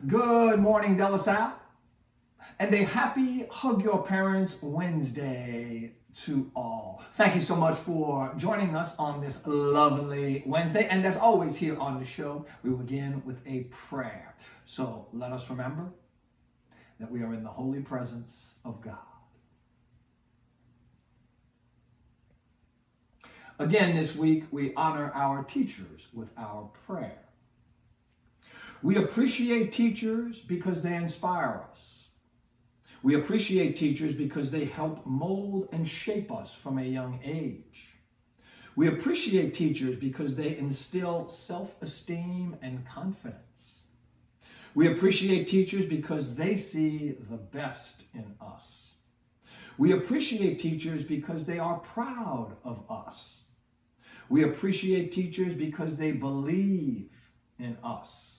Good morning, De La Salle, and a happy Hug Your Parents Wednesday to all. Thank you so much for joining us on this lovely Wednesday. And as always here on the show, we begin with a prayer. So let us remember that we are in the holy presence of God. Again, this week, we honor our teachers with our prayer. We appreciate teachers because they inspire us. We appreciate teachers because they help mold and shape us from a young age. We appreciate teachers because they instill self-esteem and confidence. We appreciate teachers because they see the best in us. We appreciate teachers because they are proud of us. We appreciate teachers because they believe in us.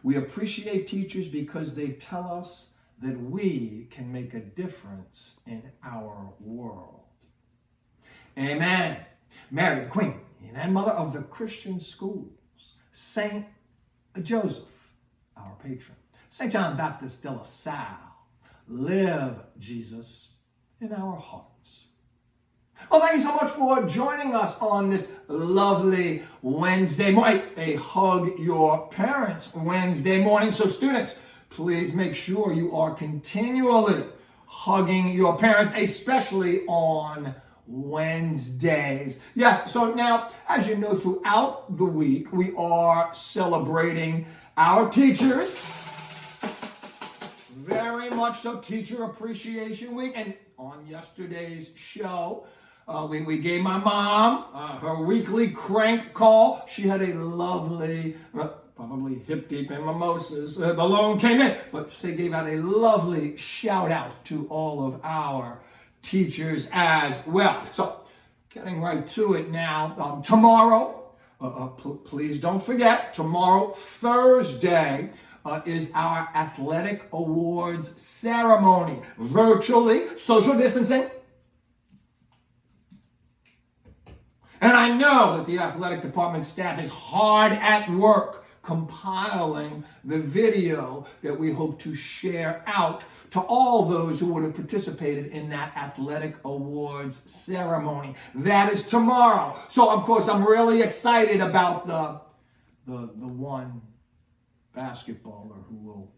We appreciate teachers because they tell us that we can make a difference in our world. Amen. Mary, the Queen and Mother of the Christian schools. Saint Joseph, our patron. St. John Baptist de La Salle. Live, Jesus, in our hearts. Well, thank you so much for joining us on this lovely Wednesday morning, a Hug Your Parents Wednesday morning. So students, please make sure you are continually hugging your parents, especially on Wednesdays. Yes, so now, as you know, throughout the week, we are celebrating our teachers. Very much so, Teacher Appreciation Week. And on yesterday's show, we gave my mom her weekly crank call. She had a lovely, probably hip deep in mimosas. The loan came in, but she gave out a lovely shout out to all of our teachers as well. So getting right to it now, tomorrow, please don't forget, tomorrow, Thursday, is our athletic awards ceremony. Virtually, social distancing. And I know that the athletic department staff is hard at work compiling the video that we hope to share out to all those who would have participated in that athletic awards ceremony. That is tomorrow. So, of course, I'm really excited about the one basketballer who will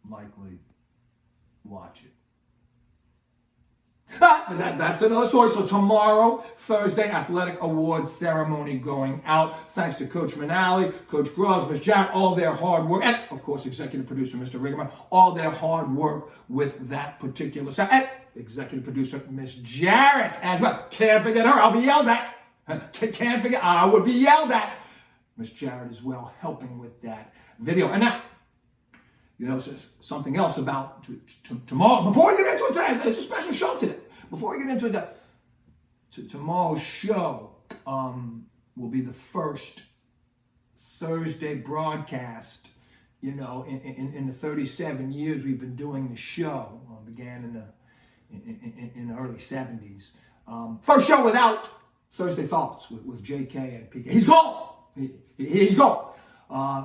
likely watch it. But that's another story. So tomorrow, Thursday, athletic awards ceremony going out. Thanks to Coach Manali, Coach Groves, Ms. Jarrett, all their hard work, and of course, executive producer Mr. Riggerman, all their hard work with that particular set. And executive producer Ms. Jarrett as well. Can't forget her. I'll be yelled at. Can't forget. I would be yelled at. Ms. Jarrett as well, helping with that video. And now, you know, something else about tomorrow. Before we get into it, it's a special show today. Before we get into it, tomorrow's show will be the first Thursday broadcast. You know, in the 37 years we've been doing the show, began in the early 70s. First show without Thursday Thoughts with JK and PK. He's gone. He's gone.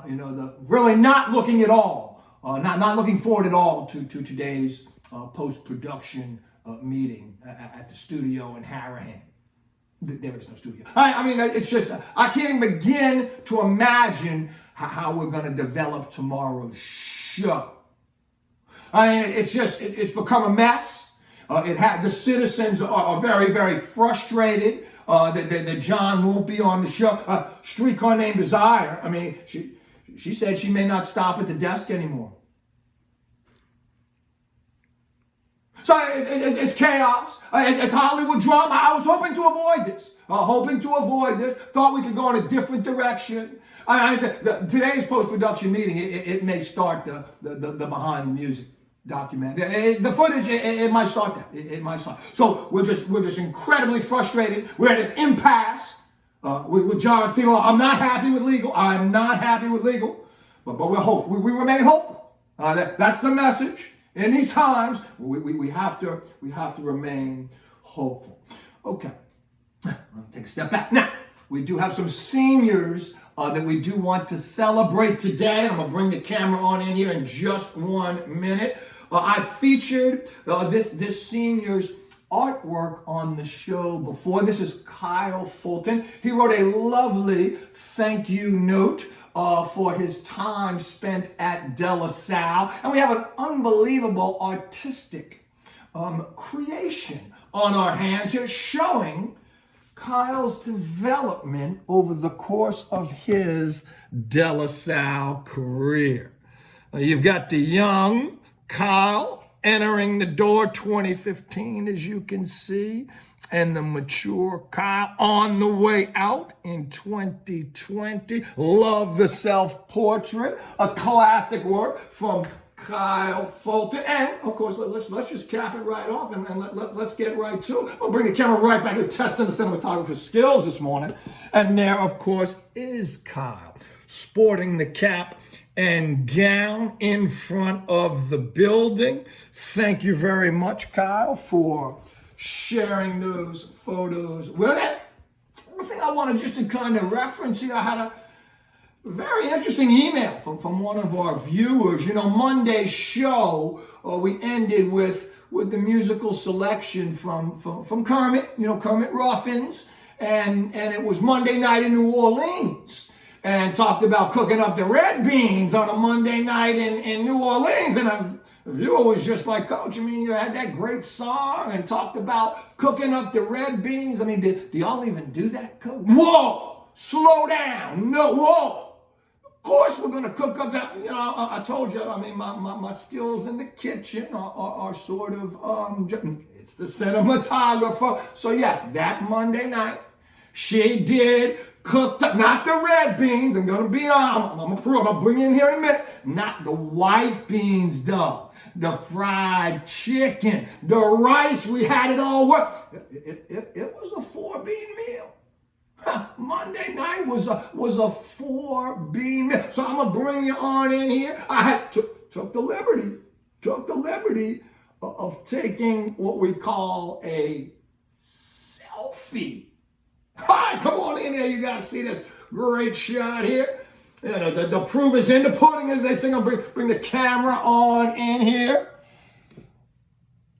You know, really not looking at all. Not looking forward at all to today's post-production meeting at the studio in Harahan. There is no studio. I mean, it's just, I can't even begin to imagine how we're going to develop tomorrow's show. I mean, it's become a mess. The citizens are very, very frustrated that John won't be on the show. Streetcar Named Desire, I mean, she said she may not stop at the desk anymore. So it's chaos. It's Hollywood drama. I was hoping to avoid this. Thought we could go in a different direction. Today's post-production meeting, it may start the behind the music documentary. The footage, it might start that. It might start. So we're just incredibly frustrated. We're at an impasse. With John's people. I'm not happy with legal. But we're hopeful. We remain hopeful. That's the message. In these times, we have to remain hopeful. Okay, let me take a step back. Now, we do have some seniors that we do want to celebrate today. I'm going to bring the camera on in here in just 1 minute. I featured this senior's artwork on the show before. This is Kyle Fulton. He wrote a lovely thank you note for his time spent at De La Salle. And we have an unbelievable artistic creation on our hands here showing Kyle's development over the course of his De La Salle career. You've got the young Kyle entering the door 2015, as you can see, and the mature Kyle on the way out in 2020. Love the self-portrait, a classic work from Kyle Fulton. And, of course, let's just cap it right off and let's get right to it. I'll bring the camera right back and testing the cinematographer's skills this morning. And there, of course, is Kyle, sporting the cap and gown in front of the building. Thank you very much, Kyle, for sharing those photos with it. One thing I wanted just to kind of reference here, I had a very interesting email from one of our viewers. You know, Monday's show, we ended with the musical selection from Kermit, Kermit Ruffins, and it was Monday night in New Orleans. And talked about cooking up the red beans on a Monday night in New Orleans. And the viewer was just like, Coach, I mean, you had that great song and talked about cooking up the red beans. I mean, do y'all even do that, Coach? Whoa, slow down. No, whoa. Of course we're going to cook up that. I told you, I mean, my skills in the kitchen are sort of, it's the cinematographer. So yes, that Monday night, she did cook up, not the red beans. I'm going to be on. I'm going to bring you in here in a minute. Not the white beans, though. The fried chicken, the rice. We had it all work. It was a 4-bean meal. Monday night was a 4-bean meal. So I'm going to bring you on in here. I took the liberty of taking what we call a selfie. All right, come on in here. You got to see this great shot here. The proof is in the pudding, as they say. I'll bring the camera on in here.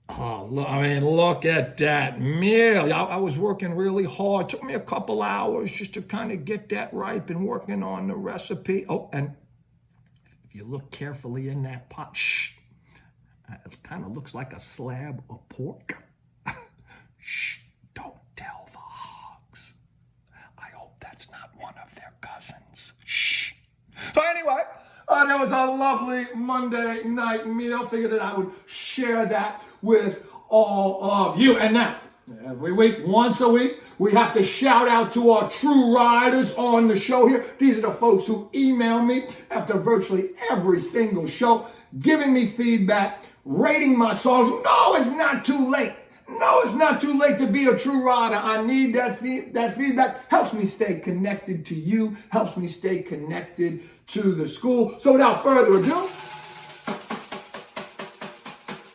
Oh, look at that meal. I was working really hard. It took me a couple hours just to kind of get that right. Been working on the recipe. Oh, and if you look carefully in that pot, it kind of looks like a slab of pork. Shh, don't tell the hogs. I hope that's not one of their cousins. Shh. So anyway, there was a lovely Monday night meal. Figured that I would share that with all of you. And now, every week, once a week, we have to shout out to our true riders on the show here. These are the folks who email me after virtually every single show, giving me feedback, rating my songs. No, it's not too late. No, it's not too late to be a true rider. I need that feedback. Helps me stay connected to you, helps me stay connected to the school. So without further ado,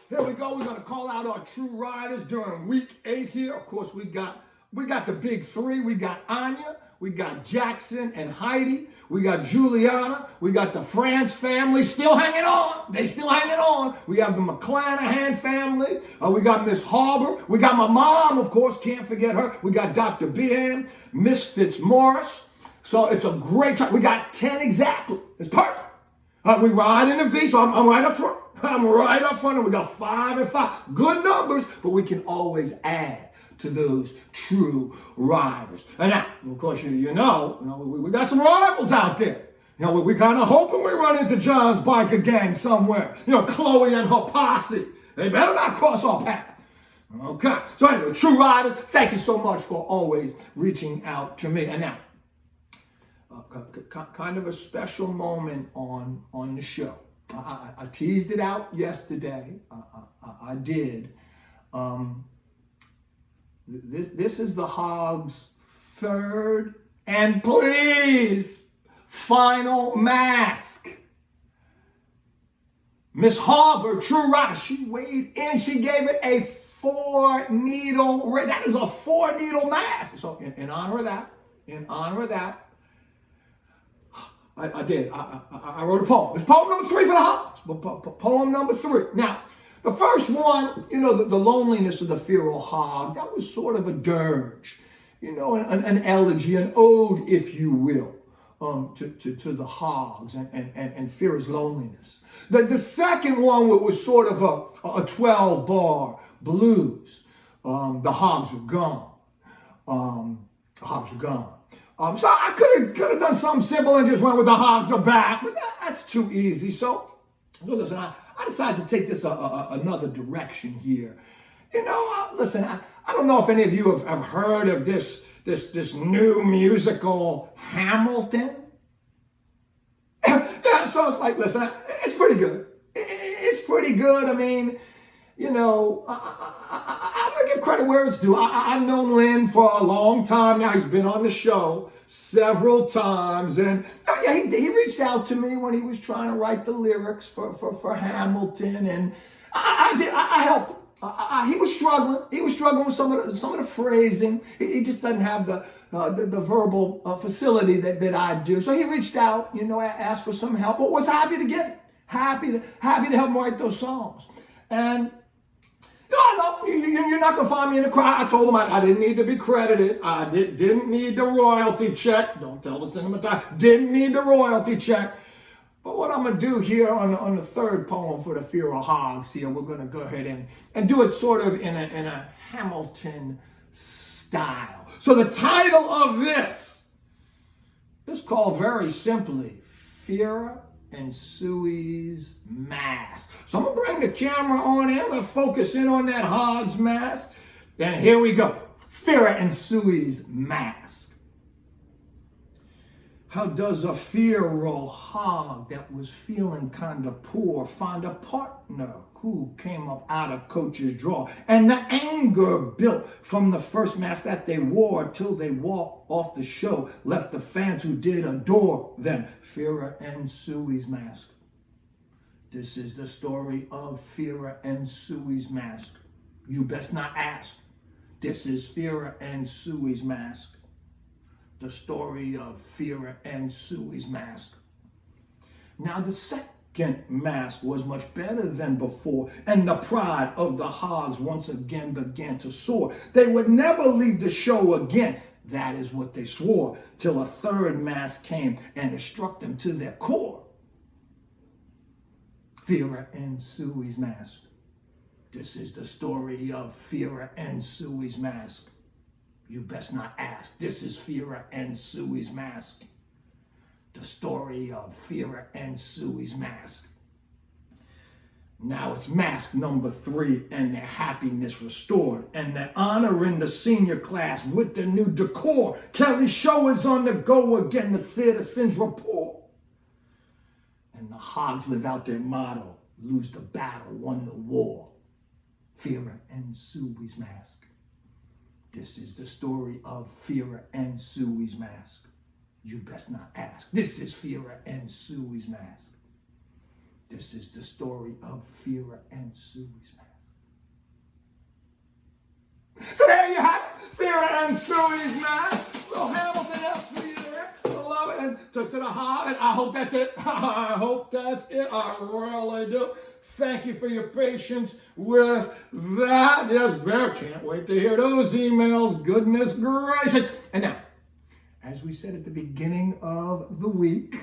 here we go. We're going to call out our true riders during week 8 here. Of course, we got the big 3. We got Anya, we got Jackson and Heidi, we got Juliana, we got the France family still hanging on. They still hanging on. We have the McClanahan family. We got Miss Harbor. We got my mom, of course, can't forget her. We got Dr. Behan, Miss Fitzmaurice. So it's a great time. We got 10 exactly. It's perfect. We ride in the V, so I'm right up front. I'm right up front, and we got 5 and 5. Good numbers, but we can always add to those true riders. And now, of course, you know we got some rivals out there. We kind of hoping we run into John's biker gang somewhere. Chloe and her posse. They better not cross our path. Okay. So anyway, true riders, thank you so much for always reaching out to me. And now, kind of a special moment on the show. I teased it out yesterday. I did. This is the Hogs' third and please final mask. Miss Harbor, true rider, she weighed in. She gave it a 4-needle. That is a 4-needle mask. So in honor of that, in honor of that, I did. I wrote a poem. It's poem number 3 for the Hogs. Poem number 3. Now, the first one, the loneliness of the feral hog, that was sort of a dirge, an elegy, an ode, if you will, to the hogs and fear's loneliness. The second one was sort of a 12-bar blues. The hogs are gone. The hogs are gone. So I could have done something simple and just went with the hogs are back, but that's too easy. So listen, I decided to take this another direction here. Listen, I don't know if any of you have heard of this new musical Hamilton. Yeah, so it's like, listen, it's pretty good. It's pretty good. I mean, I'm going to give credit where it's due. I've known Lynn for a long time now. He's been on the show several times. And he reached out to me when he was trying to write the lyrics for Hamilton. And I helped him. He was struggling. He was struggling with some of the phrasing. He just doesn't have the verbal facility that I do. So he reached out, asked for some help, but was happy to give it. Happy to help him write those songs. And no, you're not going to find me in the crowd. I told him I didn't need to be credited. I didn't need the royalty check. Don't tell the cinematographer. Didn't need the royalty check. But what I'm going to do here on the third poem for the feral hogs here, we're going to go ahead and do it sort of in a Hamilton style. So the title of this is called very simply, Fear and Suey's Mask. So I'm going to bring the camera on in. I'm going to focus in on that hog's mask. Then here we go. Fear and Suey's Mask. How does a feral hog that was feeling kind of poor find a partner who came up out of Coach's drawer? And the anger built from the first mask that they wore till they walked off the show left the fans who did adore them. Fear and Suey's Mask. This is the story of Fear and Suey's Mask. You best not ask. This is Fear and Suey's Mask. The story of Fear and Suey's Mask. Now the second mask was much better than before, and the pride of the hogs once again began to soar. They would never leave the show again. That is what they swore, till a third mask came and it struck them to their core. Fear and Suey's Mask. This is the story of Fear and Suey's Mask. You best not ask. This is Fear and Suey's Mask. The story of Fear and Suey's Mask. Now it's mask number 3 and their happiness restored and their honor in the senior class with the new decor. Kelly's show is on the go again, the citizens report. And the hogs live out their motto, lose the battle, won the war. Fear and Suey's Mask. This is the story of Fear and Suey's Mask. You best not ask. This is Fear and Suey's Mask. This is the story of Fear and Suey's Mask. So there you have it. Fear and Suey's Mask. So Hamilton helps me there. I love it. And to the hog, I hope that's it. I hope that's it. I really do. Thank you for your patience with that. Yes, can't wait to hear those emails. Goodness gracious. And now, as we said at the beginning of the week,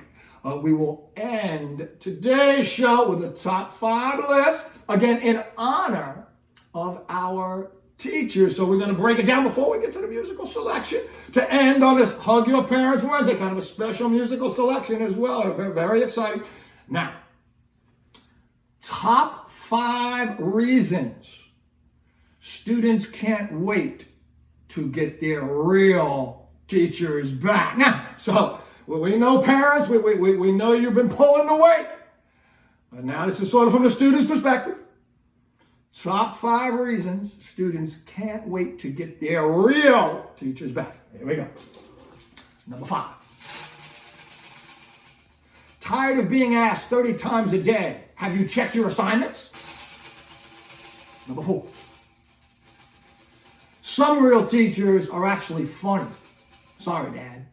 we will end today's show with a top 5 list, again, in honor of our teachers. So we're going to break it down before we get to the musical selection to end on this Hug Your Parents Wednesday, kind of a special musical selection as well. Very exciting. Now, top 5 reasons students can't wait to get their real teachers back. Now, so we know parents, we know you've been pulling the weight. But now this is sort of from the student's perspective. Top 5 reasons students can't wait to get their real teachers back. Here we go. Number 5. Tired of being asked 30 times a day, have you checked your assignments? Number 4. Some real teachers are actually funny. Sorry, Dad.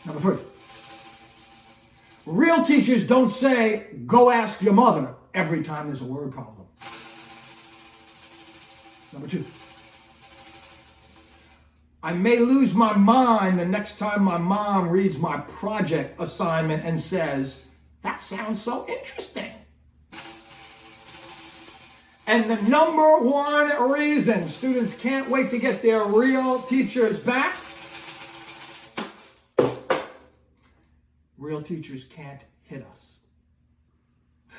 Number 3. Real teachers don't say, go ask your mother every time there's a word problem. Number 2. I may lose my mind the next time my mom reads my project assignment and says, that sounds so interesting. And the number one reason students can't wait to get their real teachers back, real teachers can't hit us.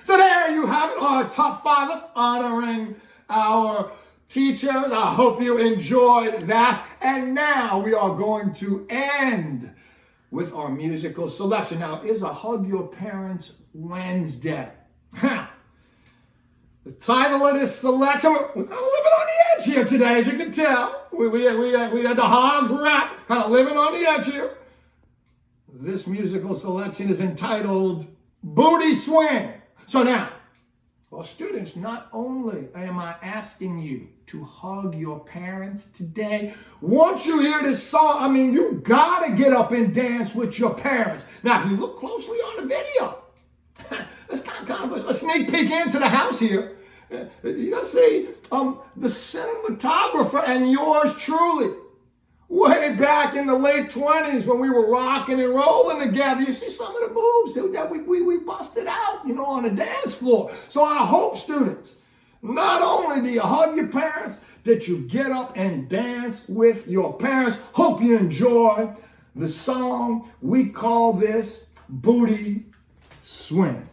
So there you have it, our top 5. Let's honoring our teachers. I hope you enjoyed that. And now we are going to end with our musical selection. Now, it is a Hug Your Parents Wednesday. The title of this selection, we're kind of living on the edge here today, as you can tell. We had the Hogs rap, kind of living on the edge here. This musical selection is entitled Booty Swing. So now, well, students, not only am I asking you to hug your parents today, once you hear this song, I mean, you gotta get up and dance with your parents. Now, if you look closely on the video, that's kind of a sneak peek into the house here. You gotta see the cinematographer and yours truly, way back in the late 20s when we were rocking and rolling together. You see some of the moves that we busted out, on the dance floor. So I hope, students, not only do you hug your parents, that you get up and dance with your parents. Hope you enjoy the song. We call this Booty Swing.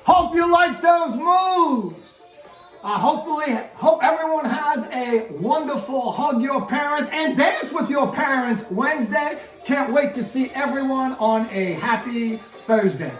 Hope you like those moves. I hope everyone has a wonderful Hug Your Parents and Dance with Your Parents Wednesday. Can't wait to see everyone on a happy Thursday.